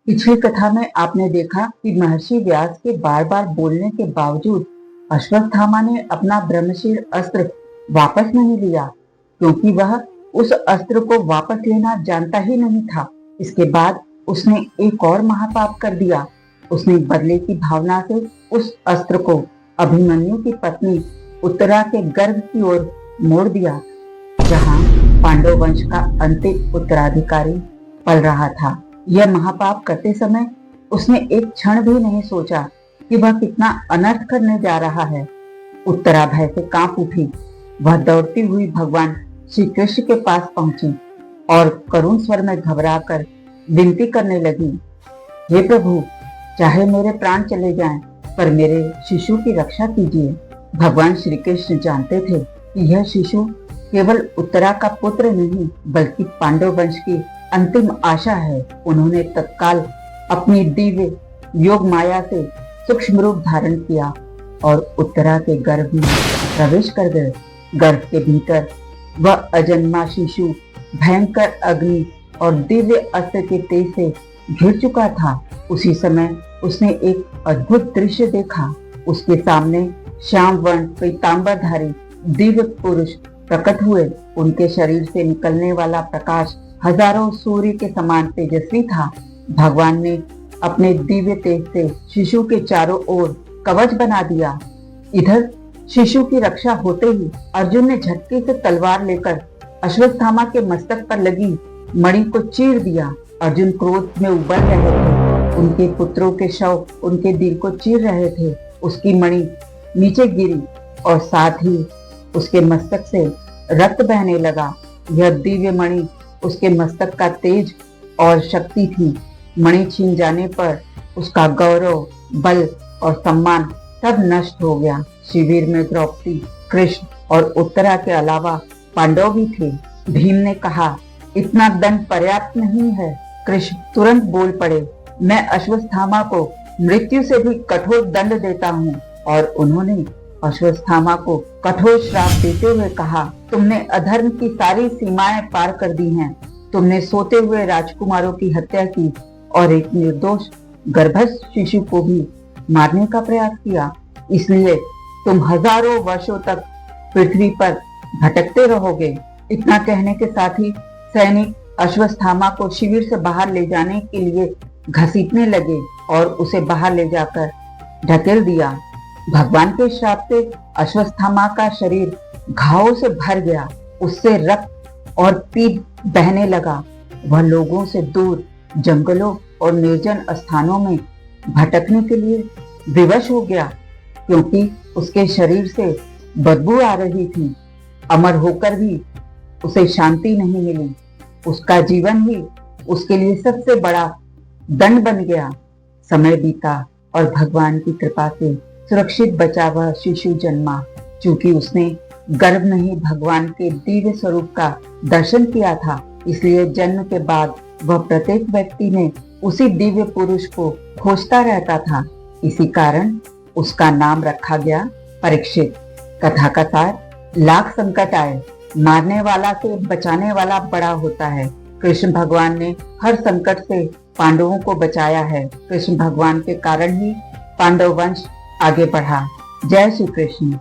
पिछली कथा में आपने देखा कि महर्षि व्यास के बार बार बोलने के बावजूद अश्वत्थामा ने अपना ब्रह्मशील अस्त्र वापस नहीं लिया, क्योंकि वह उस अस्त्र को वापस लेना जानता ही नहीं था। इसके बाद उसने एक और महापाप कर दिया। उसने बदले की भावना से उस अस्त्र को अभिमन्यु की पत्नी उत्तरा के गर्भ की ओर मोड़ दिया, जहां पांडव वंश का अंतिम उत्तराधिकारी पल रहा था। यह महापाप करते समय उसने एक क्षण भी नहीं सोचा कि वह कितना अनर्थ करने जा रहा है। उत्तरा भय से कांप उठी। वह दौड़ती हुई भगवान श्री कृष्ण के पास पहुंची और करुण स्वर में घबराकर विनती करने लगी, हे प्रभु, चाहे मेरे प्राण चले जाएं, पर मेरे शिशु की रक्षा कीजिए। भगवान श्री कृष्ण जानते थे कि यह शिशु केवल उत्तरा का पुत्र नहीं, बल्कि पांडव वंश की अंतिम आशा है। उन्होंने तत्काल अपनी दिव्य योग माया से सूक्ष्म रूप धारण किया और उत्तरा के गर्भ में प्रवेश कर गए। गर्भ के भीतर वह अजन्मा शिशु भयंकर अग्नि और दिव्य अस्त्र के तेज से घिर चुका था। उसी समय उसने एक अद्भुत दृश्य देखा। उसके सामने श्याम वर्ण पीतांबरधारी दिव्य पुरुष प्रकट हुए। उनके शरीर से निकलने वाला प्रकाश हजारों सूर्य के समान तेजस्वी था। भगवान ने अपने दिव्य तेज से शिशु के चारों ओर कवच बना दिया। इधर शिशु की रक्षा होते ही अर्जुन ने झटके से तलवार लेकर अश्वत्थामा के मस्तक पर लगी मणि को चीर दिया। अर्जुन क्रोध में उबल रहे थे। उनके पुत्रों के शव उनके दिल को चीर रहे थे। उसकी मणि नीचे गिरी और साथ ही उसके मस्तक से रक्त बहने लगा। यह दिव्य मणि उसके मस्तक का तेज और शक्ति थी। मणि छीन जाने पर उसका गौरव, बल और सम्मान सब नष्ट हो गया। शिविर में द्रौपदी, कृष्ण और उत्तरा के अलावा पांडव भी थे। भीम ने कहा, इतना दंड पर्याप्त नहीं है। कृष्ण तुरंत बोल पड़े, मैं अश्वत्थामा को मृत्यु से भी कठोर दंड देता हूँ। और उन्होंने अश्वत्थामा को कठोर श्राप देते हुए कहा, तुमने अधर्म की सारी सीमाएं पार कर दी हैं। तुमने सोते हुए राजकुमारों की हत्या की और एक निर्दोष गर्भस्थ शिशु को भी मारने का प्रयास किया। इसलिए तुम हजारों वर्षों तक पृथ्वी पर भटकते रहोगे। इतना कहने के साथ ही सैनिक अश्वत्थामा को शिविर से बाहर ले जाने के लिए घसीटने लगे और उसे बाहर ले जाकर ढकेल दिया। भगवान के श्राप से अश्वत्थामा का शरीर घावों से भर गया। उससे रक्त और पीप बहने लगा। वह लोगों से दूर जंगलों और निर्जन स्थानों में भटकने के लिए विवश हो गया, क्योंकि उसके शरीर से बदबू आ रही थी। अमर होकर भी उसे शांति नहीं मिली। उसका जीवन ही उसके लिए सबसे बड़ा दंड बन गया। समय बीता और भगवान की कृपा से सुरक्षित बचा वह शिशु जन्मा। चूंकि उसने गर्भ में ही भगवान के दिव्य स्वरूप का दर्शन किया था, इसलिए जन्म के बाद वह प्रत्येक व्यक्ति में उसी दिव्य पुरुष को खोजता रहता था। इसी कारण उसका नाम रखा गया परीक्षित। कथा का सार, लाख संकट आए, मारने वाला से बचाने वाला बड़ा होता है। कृष्ण भगवान ने हर संकट से पांडवों को बचाया है। कृष्ण भगवान के कारण ही पांडव वंश आगे बढ़ा। जय श्री कृष्ण।